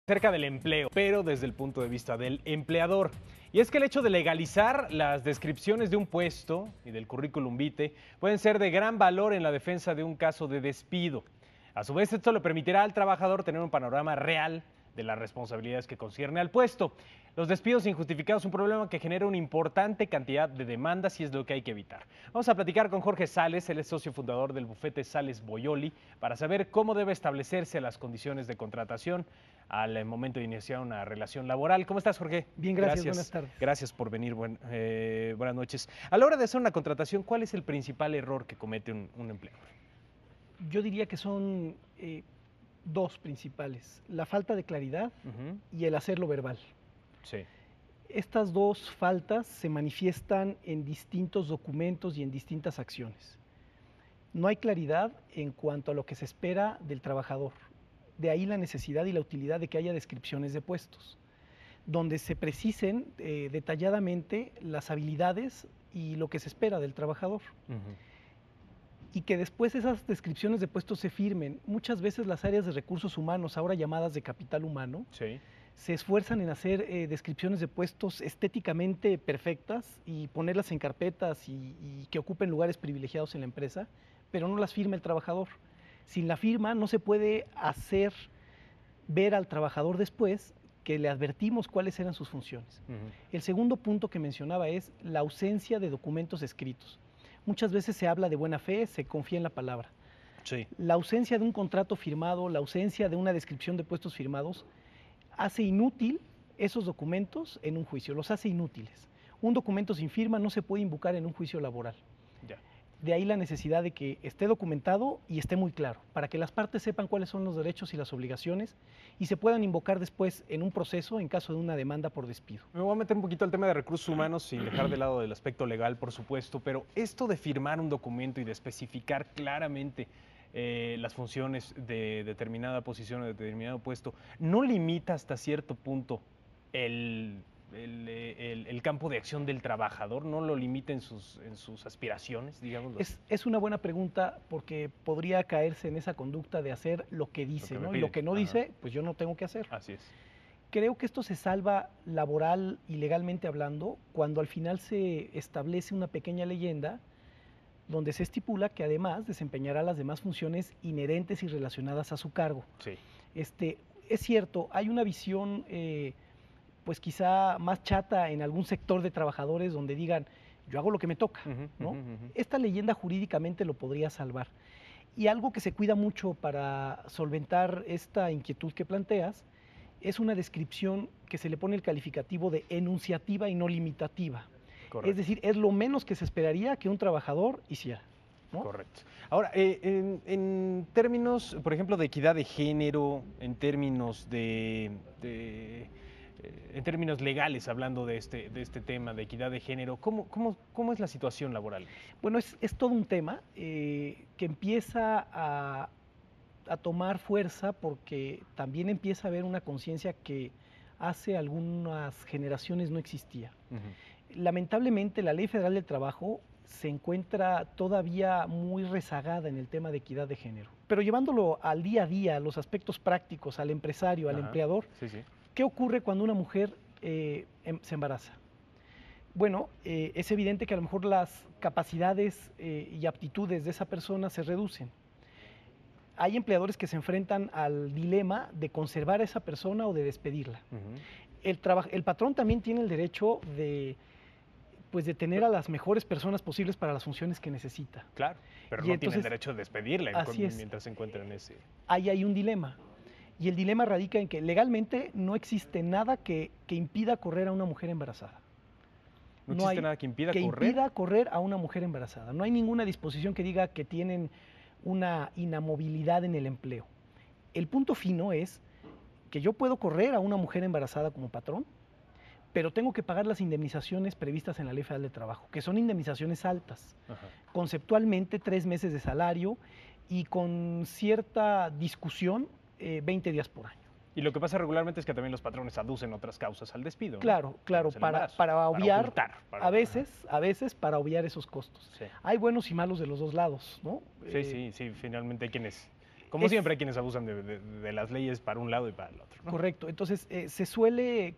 Acerca del empleo, pero desde el punto de vista del empleador. Y es que el hecho de legalizar las descripciones de un puesto y del currículum vitae pueden ser de gran valor en la defensa de un caso de despido. A su vez, esto le permitirá al trabajador tener un panorama real de las responsabilidades que concierne al puesto. Los despidos injustificados son un problema que genera una importante cantidad de demandas y es lo que hay que evitar. Vamos a platicar con Jorge Sales, él es socio fundador del bufete Sales Boyoli, para saber cómo debe establecerse las condiciones de contratación al momento de iniciar una relación laboral. ¿Cómo estás, Jorge? Bien, gracias. Buenas tardes. Gracias por venir. Buenas noches. A la hora de hacer una contratación, ¿cuál es el principal error que comete un empleador? Yo diría que son dos principales: la falta de claridad y el hacerlo verbal. Sí. Estas dos faltas se manifiestan en distintos documentos y en distintas acciones. No hay claridad en cuanto a lo que se espera del trabajador. De ahí la necesidad y la utilidad de que haya descripciones de puestos, donde se precisen detalladamente las habilidades y lo que se espera del trabajador. Y que después esas descripciones de puestos se firmen. Muchas veces las áreas de recursos humanos, ahora llamadas de capital humano, Sí. se esfuerzan en hacer descripciones de puestos estéticamente perfectas y ponerlas en carpetas y que ocupen lugares privilegiados en la empresa, pero no las firma el trabajador. Sin la firma no se puede hacer ver al trabajador después que le advertimos cuáles eran sus funciones. El segundo punto que mencionaba es la ausencia de documentos escritos. Muchas veces se habla de buena fe, se confía en la palabra. Sí. La ausencia de un contrato firmado, la ausencia de una descripción de puestos firmados, hace inútil esos documentos en un juicio, los hace inútiles. Un documento sin firma no se puede invocar en un juicio laboral. Ya. De ahí la necesidad de que esté documentado y esté muy claro, para que las partes sepan cuáles son los derechos y las obligaciones y se puedan invocar después en un proceso en caso de una demanda por despido. Me voy a meter un poquito al tema de recursos humanos sin dejar de lado el aspecto legal, por supuesto, pero esto de firmar un documento y de especificar claramente las funciones de determinada posición o de determinado puesto, ¿no limita hasta cierto punto el campo de acción del trabajador? ¿No lo limita en sus aspiraciones, digámoslo así? Es una buena pregunta, porque podría caerse en esa conducta de hacer lo que dice, Lo que me ¿no? Y piden. lo que no Ajá. dice, pues yo no tengo que hacer. Así es. Creo que esto se salva laboral y legalmente hablando cuando al final se establece una pequeña leyenda donde se estipula que además desempeñará las demás funciones inherentes y relacionadas a su cargo. Sí. Es cierto, hay una visión pues quizá más chata en algún sector de trabajadores donde digan, yo hago lo que me toca, ¿no? Esta leyenda jurídicamente lo podría salvar. Y algo que se cuida mucho para solventar esta inquietud que planteas es una descripción que se le pone el calificativo de enunciativa y no limitativa. Correcto. Es decir, es lo menos que se esperaría que un trabajador hiciera, ¿no? Correcto. Ahora, en términos, por ejemplo, de equidad de género, en términos en términos legales, hablando de este tema de equidad de género, ¿cómo es la situación laboral? Bueno, es todo un tema que empieza a tomar fuerza porque también empieza a haber una conciencia que hace algunas generaciones no existía. Lamentablemente, la Ley Federal del Trabajo se encuentra todavía muy rezagada en el tema de equidad de género. Pero llevándolo al día a día, a los aspectos prácticos, al empresario, al empleador, Sí, sí. ¿qué ocurre cuando una mujer se embaraza? Bueno, es evidente que a lo mejor las capacidades y aptitudes de esa persona se reducen. Hay empleadores que se enfrentan al dilema de conservar a esa persona o de despedirla. El patrón también tiene el derecho de tener a las mejores personas posibles para las funciones que necesita. Claro, pero Y no entonces, tiene el derecho de despedirla así es. mientras se encuentra en ese... Ahí hay un dilema. Y el dilema radica en que legalmente no existe nada que impida correr a una mujer embarazada. No existe nada que impida correr a una mujer embarazada. No hay ninguna disposición que diga que tienen una inamovilidad en el empleo. El punto fino es que yo puedo correr a una mujer embarazada como patrón, pero tengo que pagar las indemnizaciones previstas en la Ley Federal de Trabajo, que son indemnizaciones altas. Conceptualmente 3 meses de salario y con cierta discusión 20 días por año. Y lo que pasa regularmente es que también los patrones aducen otras causas al despido, ¿no? Claro, para obviar, a veces para obviar esos costos. Sí. Hay buenos y malos de los dos lados, ¿no? Sí, finalmente hay quienes Como siempre hay quienes abusan de las leyes para un lado y para el otro, ¿no? Correcto. Entonces, se suele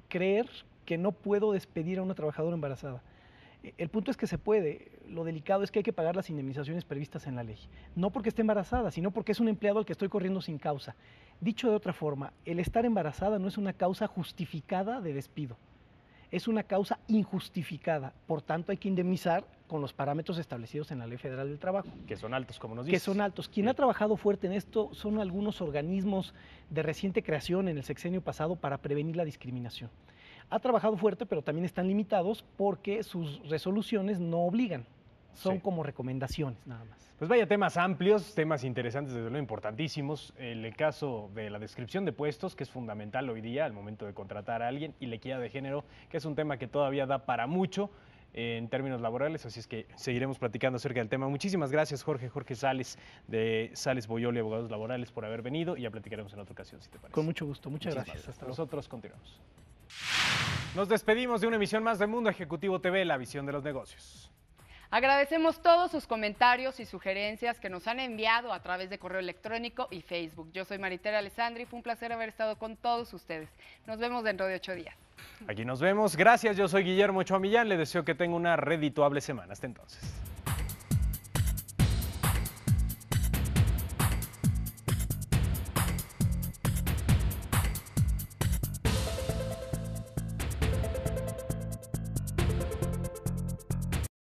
creer que no puedo despedir a una trabajadora embarazada. El punto es que se puede. Lo delicado es que hay que pagar las indemnizaciones previstas en la ley. No porque esté embarazada, sino porque es un empleado al que estoy corriendo sin causa. Dicho de otra forma, el estar embarazada no es una causa justificada de despido. Es una causa injustificada. Por tanto, hay que indemnizar con los parámetros establecidos en la Ley Federal del Trabajo. Que son altos, como nos Que dices. son altos. Quien ha trabajado fuerte en esto son algunos organismos de reciente creación en el sexenio pasado para prevenir la discriminación. Ha trabajado fuerte, pero también están limitados porque sus resoluciones no obligan, son como recomendaciones nada más. Pues vaya temas amplios, temas interesantes, desde luego importantísimos. El caso de la descripción de puestos, que es fundamental hoy día al momento de contratar a alguien, y la equidad de género, que es un tema que todavía da para mucho en términos laborales, así es que seguiremos platicando acerca del tema. Muchísimas gracias, Jorge Sales, de Sales Boyoli Abogados Laborales, por haber venido, y ya platicaremos en otra ocasión, si te parece. Con mucho gusto, muchas gracias. Hasta nosotros continuamos. Nos despedimos de una emisión más de Mundo Ejecutivo TV, la visión de los negocios. Agradecemos todos sus comentarios y sugerencias que nos han enviado a través de correo electrónico y Facebook. Yo soy Maritere Alessandri y fue un placer haber estado con todos ustedes. Nos vemos dentro de 8 días. Aquí nos vemos. Gracias, yo soy Guillermo Ochoa Millán. Le deseo que tenga una redituable semana. Hasta entonces.